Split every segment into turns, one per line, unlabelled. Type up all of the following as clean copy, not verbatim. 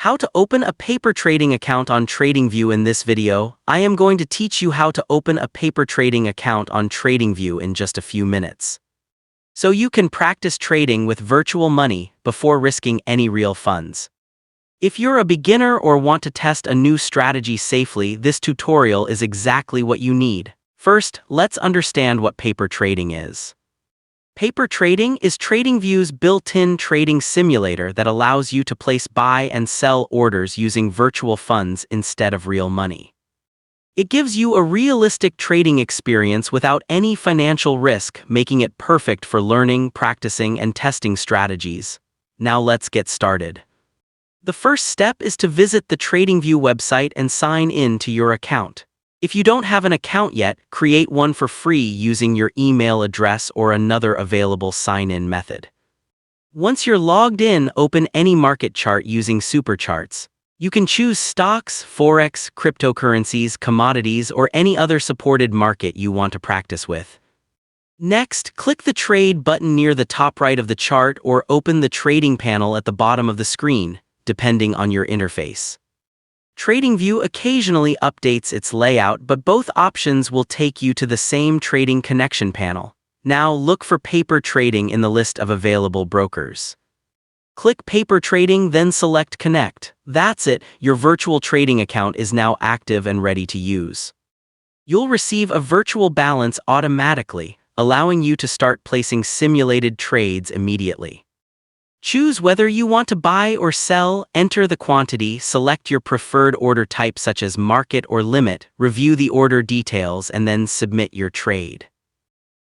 How to open a paper trading account on TradingView. In this video, I am going to teach you how to open a paper trading account on TradingView in just a few minutes, so you can practice trading with virtual money before risking any real funds. If you're a beginner or want to test a new strategy safely, this tutorial is exactly what you need. First, let's understand what paper trading is. Paper trading is TradingView's built-in trading simulator that allows you to place buy and sell orders using virtual funds instead of real money. It gives you a realistic trading experience without any financial risk, making it perfect for learning, practicing, and testing strategies. Now let's get started. The first step is to visit the TradingView website and sign in to your account. If you don't have an account yet, create one for free using your email address or another available sign-in method. Once you're logged in, open any market chart using supercharts. You can choose stocks, forex, cryptocurrencies, commodities, or any other supported market you want to practice with. Next, click the Trade button near the top right of the chart or open the trading panel at the bottom of the screen, depending on your interface. TradingView occasionally updates its layout, but both options will take you to the same trading connection panel. Now look for paper trading in the list of available brokers. Click paper trading, then select connect. That's it, your virtual trading account is now active and ready to use. You'll receive a virtual balance automatically, allowing you to start placing simulated trades immediately. Choose whether you want to buy or sell, enter the quantity, select your preferred order type such as market or limit, review the order details, and then submit your trade.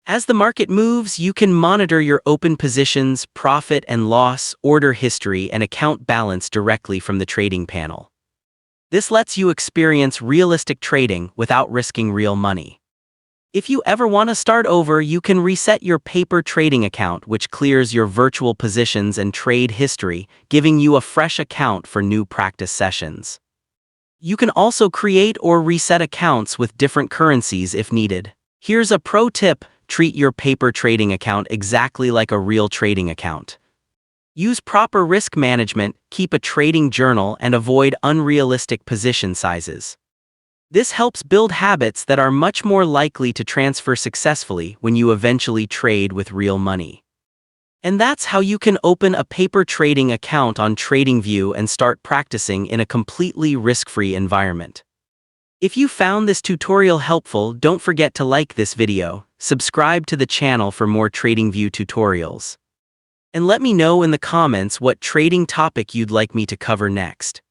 As the market moves, you can monitor your open positions, profit and loss, order history, and account balance directly from the trading panel. This lets you experience realistic trading without risking real money. If you ever want to start over, you can reset your paper trading account, which clears your virtual positions and trade history, giving you a fresh account for new practice sessions. You can also create or reset accounts with different currencies if needed. Here's a pro tip: treat your paper trading account exactly like a real trading account. Use proper risk management, keep a trading journal, and avoid unrealistic position sizes. This helps build habits that are much more likely to transfer successfully when you eventually trade with real money. And that's how you can open a paper trading account on TradingView and start practicing in a completely risk-free environment. If you found this tutorial helpful, don't forget to like this video, subscribe to the channel for more TradingView tutorials, and let me know in the comments what trading topic you'd like me to cover next.